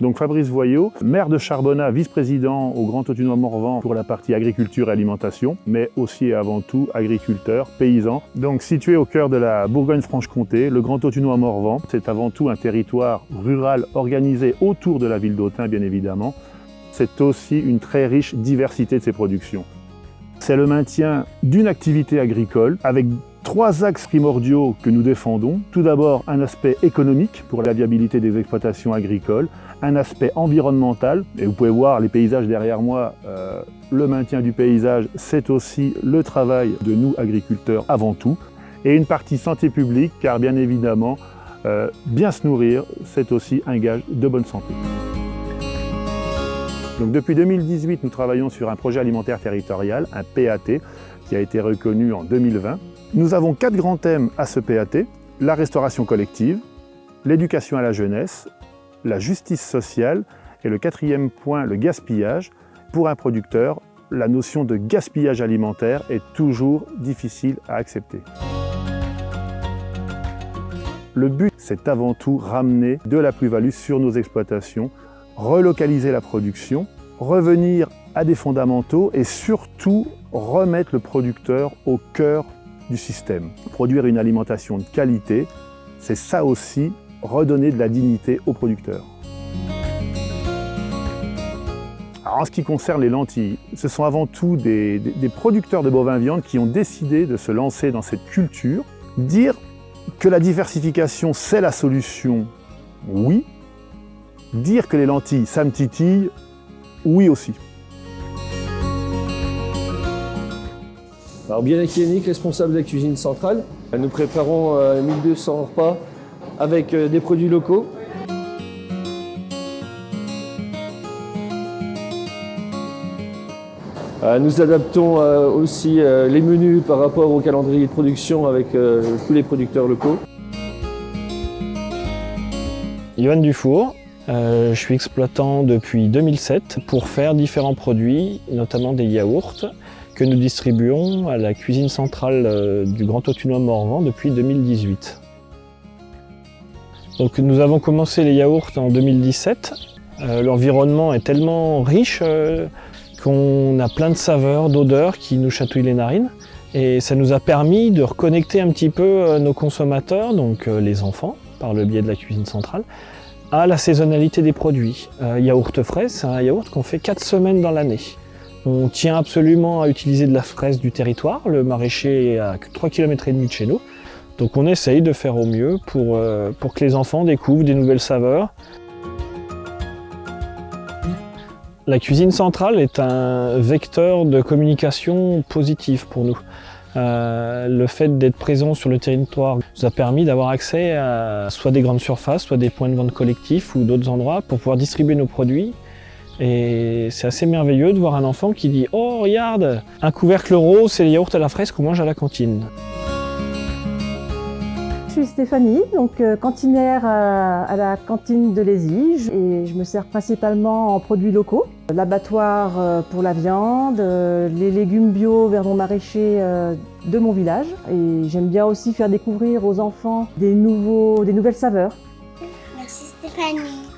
Donc Fabrice Voyot, maire de Charbonnat, vice-président au Grand Autunois Morvan pour la partie agriculture et alimentation, mais aussi et avant tout agriculteur, paysan. Donc situé au cœur de la Bourgogne-Franche-Comté, le Grand Autunois Morvan, c'est avant tout un territoire rural organisé autour de la ville d'Autun, bien évidemment. C'est aussi une très riche diversité de ses productions. C'est le maintien d'une activité agricole avec 3 axes primordiaux que nous défendons. Tout d'abord, un aspect économique pour la viabilité des exploitations agricoles, un aspect environnemental, et vous pouvez voir les paysages derrière moi, le maintien du paysage, c'est aussi le travail de nous agriculteurs avant tout, et une partie santé publique, car bien évidemment, bien se nourrir, c'est aussi un gage de bonne santé. Donc depuis 2018, nous travaillons sur un projet alimentaire territorial, un PAT, qui a été reconnu en 2020. Nous avons 4 grands thèmes à ce PAT, la restauration collective, l'éducation à la jeunesse, la justice sociale et le 4e point, le gaspillage. Pour un producteur, la notion de gaspillage alimentaire est toujours difficile à accepter. Le but, c'est avant tout ramener de la plus-value sur nos exploitations, relocaliser la production, revenir à des fondamentaux et surtout remettre le producteur au cœur du système. Produire une alimentation de qualité, c'est ça aussi, redonner de la dignité aux producteurs. Alors en ce qui concerne les lentilles, ce sont avant tout des producteurs de bovins viande qui ont décidé de se lancer dans cette culture. Dire que la diversification c'est la solution, oui. Dire que les lentilles ça me titille, oui aussi. Alors Bianaki Yannick, responsable de la cuisine centrale. Nous préparons 1200 repas avec des produits locaux. Nous adaptons aussi les menus par rapport au calendrier de production avec tous les producteurs locaux. Yohan Dufour, je suis exploitant depuis 2007 pour faire différents produits, notamment des yaourts que nous distribuons à la cuisine centrale du Grand Autunois Morvan depuis 2018. Donc nous avons commencé les yaourts en 2017. L'environnement est tellement riche qu'on a plein de saveurs, d'odeurs qui nous chatouillent les narines. Et ça nous a permis de reconnecter un petit peu nos consommateurs, donc les enfants, par le biais de la cuisine centrale, à la saisonnalité des produits. Yaourt frais, c'est un yaourt qu'on fait 4 semaines dans l'année. On tient absolument à utiliser de la fraise du territoire. Le maraîcher est à 3,5 km de chez nous. Donc on essaye de faire au mieux pour que les enfants découvrent des nouvelles saveurs. La cuisine centrale est un vecteur de communication positif pour nous. Le fait d'être présent sur le territoire nous a permis d'avoir accès à soit des grandes surfaces, soit des points de vente collectifs ou d'autres endroits pour pouvoir distribuer nos produits. Et c'est assez merveilleux de voir un enfant qui dit « Oh, regarde, un couvercle rose, c'est les yaourts à la fraise qu'on mange à la cantine ». Je suis Stéphanie, donc cantinière à la cantine de Lézige et je me sers principalement en produits locaux. L'abattoir pour la viande, les légumes bio vers mon maraîcher de mon village. Et j'aime bien aussi faire découvrir aux enfants des nouvelles saveurs. Merci Stéphanie.